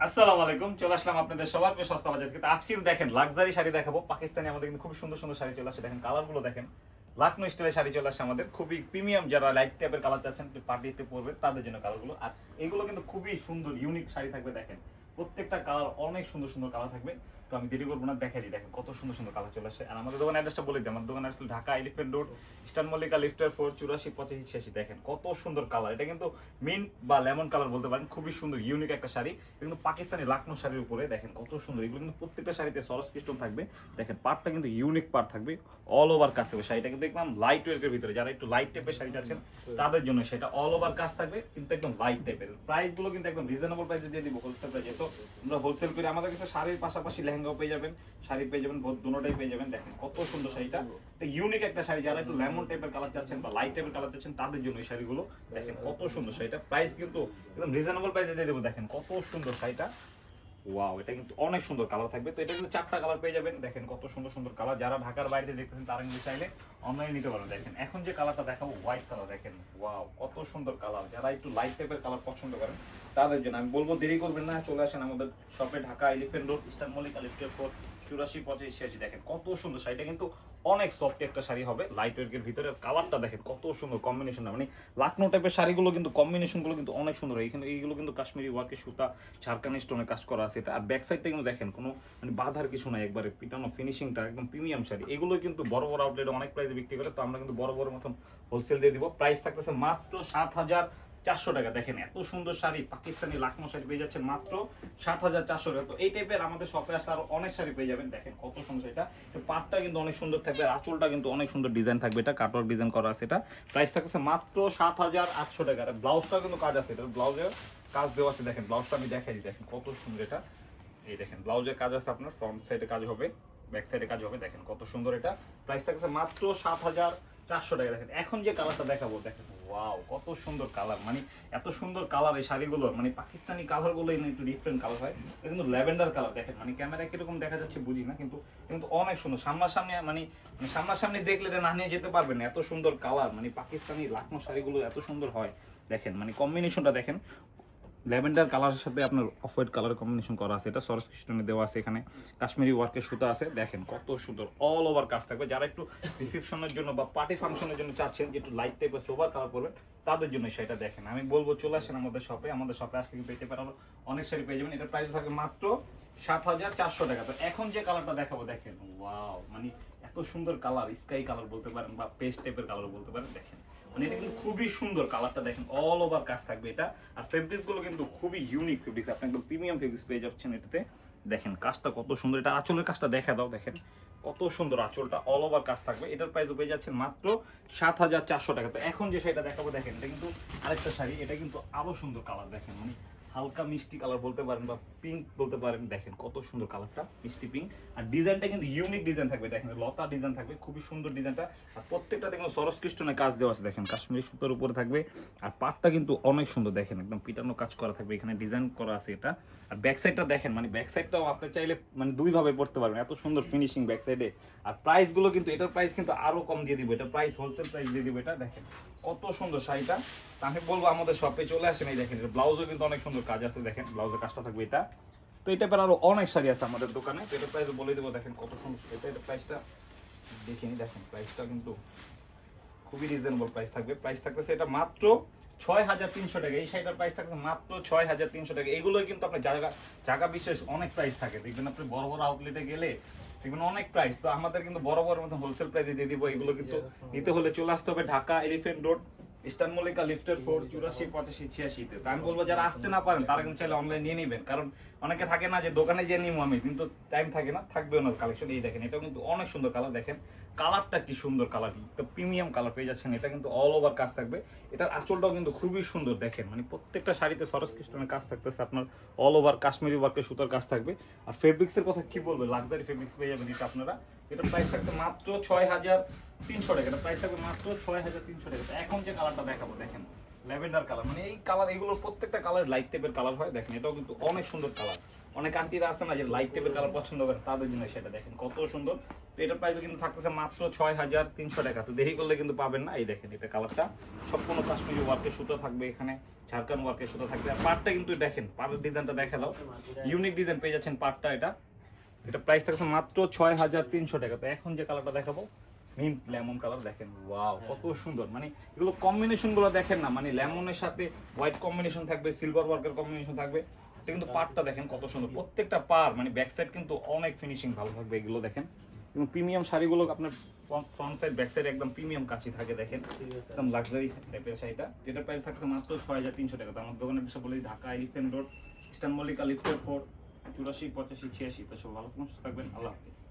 আসসালামু আলাইকুম, চলে আসলাম আপনাদের সবার প্রিয় সস্তা বাজার থেকে। আজকে দেখেন লাক্সারি শাড়ি দেখাবো। পাকিস্তানি আমাদের কিন্তু খুব সুন্দর সুন্দর শাড়ি চলে আসে, দেখেন কালার গুলো দেখেন। লাকনো স্টাইলের শাড়ি চলে আসে আমাদের, খুবই প্রিমিয়াম। যারা লাইট টাইপের কালার চাচ্ছেন পার্টিতে পরবে তাদের জন্য কালারগুলো। আর এগুলো কিন্তু খুবই সুন্দর ইউনিক শাড়ি থাকবে, দেখেন প্রত্যেকটা কালার অনেক সুন্দর সুন্দর কালার থাকবে। তো আমি দেরি করবো না, দেখাই দিই। দেখেন কত সুন্দর সুন্দর কালার চলে আসে। আর আমাদের দোকান অ্যাড্রেসটা বলে দিই, আমার দোকান আসলে Dhaka Elephant Road, Eastern Mallika লিফটার 4 84 85 86। দেখেন কত সুন্দর কালার, এটা কিন্তু মিন্ট বা লেমন কালার বলতে পারেন। খুবই সুন্দর ইউনিক একটা শাড়ি, কিন্তু পাকিস্তানি লাকনো শাড়ির উপরে দেখেন কত সুন্দর। এগুলো কিন্তু প্রত্যেকটা শাড়িতে সরস সিস্টেম থাকবে। দেখেন পার্টটা কিন্তু ইউনিক পার্ট থাকবে, অল ওভার কাজ থাকবে। শাড়িটা কিন্তু একদম লাইট ওয়েটের ভিতরে, যারা একটু লাইট টাইপের শাড়ি চাচ্ছেন তাদের জন্য সেটা অল ওভার কাজ থাকবে, কিন্তু একদম লাইট টাইপের। প্রাইস গুলো কিন্তু একদম রিজনেবল প্রাইসে দিয়ে দিব, হোলসেল প্রাইসে। তো আমরা হোলসেল করে আমাদের কাছে শাড়ির পাশাপাশি লেহেঙ্গাও পেয়ে যাবেন, শাড়ি পেয়ে যাবেন, দুটোটাই পেয়ে যাবেন। দেখেন কত সুন্দর শাড়িটা, এটা ইউনিক একটা শাড়ি। যারা একটু লেমন টাইপের কালার চাচ্ছেন বা লাইট টাইপের কালার চাচ্ছেন তাদের জন্য এই শাড়িগুলো। দেখেন কত সুন্দর শাড়িটা, প্রাইস কিন্তু একদম রিজনেবল প্রাইসে দিয়ে দেবো। দেখেন কত সুন্দর শাড়িটা, ওয়াও, এটা কিন্তু অনেক সুন্দর কালার থাকবে। তো এটা কিন্তু 4টা কালার পেয়ে যাবেন। দেখেন কত সুন্দর সুন্দর কালার, যারা ঢাকার বাইরে দেখতেছেন তারা কিন্তু চাইলে অনলাইনে নিতে পারেন। দেখেন এখন যে কালারটা দেখাবো হোয়াইট কালার, দেখেন ওয়াও কত সুন্দর কালার। যারা একটু লাইট টাইপের কালার পছন্দ করেন তাদের জন্য আমি বলবো দেরি করবেন না, চলে আসেন আমাদের শপে, Dhaka Elephant Road, Eastern Mallika লিফটের 4 84 85 86। দেখেন কত সুন্দর শাড়িটা, কিন্তু অনেক সফট একটা শাড়ি হবে, লাইট ওয়েটের ভিতরে। কালারটা দেখেন কত সুন্দর কম্বিনেশন, মানে লাকনো টাইপের শাড়িগুলো কিন্তু কম্বিনেশন গুলো কিন্তু অনেক সুন্দর। এখানে এইগুলো কিন্তু কাশ্মীরি ওয়ার্কের সুতা, ঝাড়খান্ডি স্টোনে কাজ করা আছে এটা। আর ব্যাক সাইডটা কিন্তু দেখেন কোনো মানে বাধার কিছু নাই, একবারে পিটানো ফিনিশিংটা একদম প্রিমিয়াম শাড়ি। এগুলো কিন্তু বড় বড় আউটলেটে অনেক প্রাইসে বিক্রি করে, তো আমরা কিন্তু বড় বড় মতন হোলসেল দিয়ে দিব। প্রাইস থাকতেছে মাত্র 7,400 টাকা। দেখেন এত সুন্দর শাড়ি, পাকিস্তানি লাকনো শাড়ি পেয়ে যাচ্ছেন মাত্র 7,400 টাকা। তো এই টাইপের আমাদের শপে আসলে আরো অনেক শাড়ি পেয়ে যাবেন। দেখেন কত সুন্দর এটা, পাটটা কিন্তু অনেক সুন্দর থাকবে, আর আঁচলটা কিন্তু অনেক সুন্দর ডিজাইন থাকবে, এটা কাটওয়ার্ক ডিজাইন করা আছে। এটা প্রাইস থাকছে মাত্র 7,800 টাকা। আর ব্লাউজটা কিন্তু কাজ আছে, এটা ব্লাউজের কাজ দেওয়া আছে। দেখেন ব্লাউজটা আমি দেখাই দিই, দেখেন কত সুন্দর এটা। এই দেখেন ব্লাউজের কাজ আছে, আপনার ফ্রন্ট সাইডে কাজ হবে, ব্যাক সাইডে কাজ হবে। দেখেন কত সুন্দর এটা, প্রাইস থাকছে মাত্র 7,400 টাকা। দেখেন এখন যে কালারটা দেখাবো, দেখেন ওয়াও কত সুন্দর কালার, মানে এত সুন্দর কালার এই শাড়িগুলোর। মানে পাকিস্তানি কালার গুলো একটু ডিফারেন্ট কালার হয়, এটা কিন্তু ল্যাভেন্ডার কালার। দেখেন মানে ক্যামেরায় কিরকম দেখা যাচ্ছে বুঝি না, কিন্তু কিন্তু অনেক সুন্দর। সামনাসামনি মানে সামনাসামনি দেখলে এটা না নিয়ে যেতে পারবেন, এত সুন্দর কালার। মানে পাকিস্তানি লাকনো শাড়িগুলো এত সুন্দর হয়। দেখেন মানে কম্বিনেশনটা দেখেন, ল্যাভেন্ডার কালারের সাথে আপনার অফ হোয়াইট কালার কম্বিনেশন করা আছে। এটা সরস কৃষ্ণে দেওয়া আছে, এখানে কাশ্মীরি ওয়ার্কের সুতা আছে। দেখেন কত সুন্দর অল ওভার কাজ থাকবে। যারা একটু রিসেপশনের জন্য বা পার্টি ফাংশনের জন্য চাচ্ছেন যে একটু লাইট টাইপের সোবার কালার করবেন তাদের জন্য সেটা দেখেন। আমি বলবো চলে আসেন আমাদের শপে, আমাদের শপে আসলে কিন্তু পেতে পারেন অনেক শাড়ি পেয়ে যাবেন। এটার প্রাইস থাকবে মাত্র 7,400 টাকা। তো এখন যে কালারটা দেখাবো, দেখেন ওয়াও, মানে এত সুন্দর কালার, স্কাই কালার বলতে পারেন বা পেস্ট টাইপের কালার বলতে পারেন। দেখেন মানে এটা কিন্তু খুবই সুন্দর কালারটা, দেখেন অল ওভার কাজ থাকবে এটা। আর ফেব্রিক্স গুলো কিন্তু খুবই ইউনিক ফেব্রিক্স, আপনি একদম প্রিমিয়াম ফেব্রিক্স পেয়ে যাচ্ছেন এটাতে। দেখেন কাজটা কত সুন্দর, এটা আঁচলের কাজটা দেখা দাও, দেখেন কত সুন্দর আঁচলটা, অল ওভার কাজ থাকবে। এটার প্রাইস পেয়ে যাচ্ছেন মাত্র 7,400 টাকা। তো এখন যে শাড়িটা দেখাবো, দেখেন এটা কিন্তু আরেকটা শাড়ি, এটা কিন্তু আরো সুন্দর কালার। দেখেন মানে হালকা মিষ্টি কালার বলতে পারেন বা পিঙ্ক বলতে পারেন। দেখেন কত সুন্দর কালারটা, মিষ্টি পিঙ্ক। আর ডিজাইনটা কিন্তু ইউনিক ডিজাইন থাকবে, দেখেন লতা ডিজাইন থাকবে, খুবই সুন্দর ডিজাইনটা। আর প্রত্যেকটা দেখুন সরস কৃষ্ণে কাজ দেওয়া আছে, দেখেন কাশ্মীরি সুতার উপরে থাকবে। আর পাটটা কিন্তু অনেক সুন্দর, দেখেন একদম পিটানো কাজ করা থাকবে, এখানে ডিজাইন করা আছে এটা। আর ব্যাক সাইডটা দেখেন, মানে ব্যাক সাইডটাও আপনি চাইলে মানে দুই ভাবে পড়তে পারবেন, এত সুন্দর ফিনিশিং ব্যাক সাইডে। আর প্রাইস গুলো কিন্তু, এটার প্রাইস কিন্তু আরো কম দিয়ে দিব, এটা প্রাইস হোলসেল প্রাইস দিয়ে দিব। এটা দেখেন কত সুন্দর শাড়িটা। আমি বলবো আমাদের শপে চলে আসেন। এই দেখেন ব্লাউজও কিন্তু অনেক সুন্দর কাজ আছে, দেখেন ব্লাউজের কাজটা থাকবে এটা। তো এটা পর আরো অনেক শাড়ি আছে আমাদের দোকানে, তো এটা প্রাইস বলে দেবো। দেখেন কত সুন্দর এটা, এটা প্রাইসটা দেখিনি, দেখেন প্রাইসটা কিন্তু খুবই রিজনেবল প্রাইস থাকবে। প্রাইস থাকতেছে এটা মাত্র 6,300 টাকা। এই শাড়িটার প্রাইস থাকবে মাত্র 6,300 টাকা। এগুলোই কিন্তু আপনার জায়গা জায়গা বিশেষ অনেক প্রাইস থাকে, দেখবেন আপনি বড় বড় আউটলেটে গেলে দেখবেন অনেক প্রাইস। তো আমাদের কিন্তু বড় বড় মতো হোলসেল প্রাইসে দিয়ে দিব। এগুলো কিন্তু নিতে হলে চলে আসতে হবে Dhaka Elephant Road, Eastern Mallika লিফটের 4 84 85 86 তে। তো আমি বলবো যারা আসতে না পারেন তারা কিন্তু চাইলে অনলাইন নিয়ে নেবেন, কারণ অনেকে থাকে না যে দোকানে যে নিবো আমি, কিন্তু টাইম থাকে না, থাকবে না কালেকশন। এই দেখেন এটাও কিন্তু অনেক সুন্দর কালার, দেখেন কালারটা কি সুন্দর কালার, একটা প্রিমিয়াম কালার পেয়ে যাচ্ছেন। এটা কিন্তু অল ওভার কাজ থাকবে, এটার আঁচলটাও কিন্তু খুবই সুন্দর। দেখেন মানে প্রত্যেকটা শাড়িতে সরস কৃষ্ণের কাজ থাকতেছে, আপনার অল ওভার কাশ্মীরি ওয়ার্কের সুতার কাজ থাকবে। আর ফেব্রিক্সের কথা কি বলবে, লাক্সারি ফেব্রিক্স পেয়ে যাবেন এটা আপনারা। এটার প্রাইস থাকছে মাত্র 6,300 টাকা। এটা প্রাইস থাকবে মাত্র 6,300 টাকা। এখন যে কালারটা দেখাবো, দেখেন ল্যাভেন্ডার কালার, মানে এই কালার, এগুলো প্রত্যেকটা কালার লাইট টাইপের কালার হয়। দেখেন এটাও কিন্তু অনেক সুন্দর কালার। অনেক আন্টিরা আছে না যে লাইট টাইপের কালার পছন্দ করে, তাদের জন্য সেটা দেখেন কত সুন্দর। তো এটার প্রাইসও কিন্তু থাকতেছে মাত্র 6300 টাকা। তো দেরি করলে কিন্তু পাবেন না। এই দেখেন এটা কালারটা সম্পূর্ণ কাশ্মীরি ওয়ার্কের সুতো থাকবে, এখানে ঝাড়খান ওয়ার্কের সুতো থাকবে। আর পাটটা কিন্তু দেখেন, পাটের ডিজাইনটা দেখা দাও, ইউনিক ডিজাইন পেয়ে যাচ্ছেন পাটটা। এটা প্রাইস থাকছে মাত্র 6300 টাকা। তো এখন যে কালারটা দেখাবো মিন্ট লেমন কালার, দেখেন ওয়াও কত সুন্দর। মানে এগুলো কম্বিনেশন গুলো দেখেন না, মানে লেমনের সাথে হোয়াইট কম্বিনেশন থাকবে, সিলভার ওয়ার্কের কম্বিনেশন থাকবে। এটা কিন্তু পার্টটা দেখেন কত সুন্দর, প্রত্যেকটা পার মানে ব্যাক সাইড কিন্তু অনেক ফিনিশিং ভালো থাকবে। এগুলো দেখেন এবং প্রিমিয়াম শাড়িগুলো আপনার ফ্রন্ট সাইড ব্যাক সাইড একদম প্রিমিয়াম কাছে থাকে। দেখেন একদম লাক্সারি টাইপের শাড়িটা, যেটা প্রাইস থাকছে মাত্র 6300 টাকা। তো আমার দোকানের বিষয় বলি Dhaka elephant road, Eastern Mallika লিফটের 4, 84 85 86। তো সব ভালো থাকবেন, আল্লাহ হাফিজ।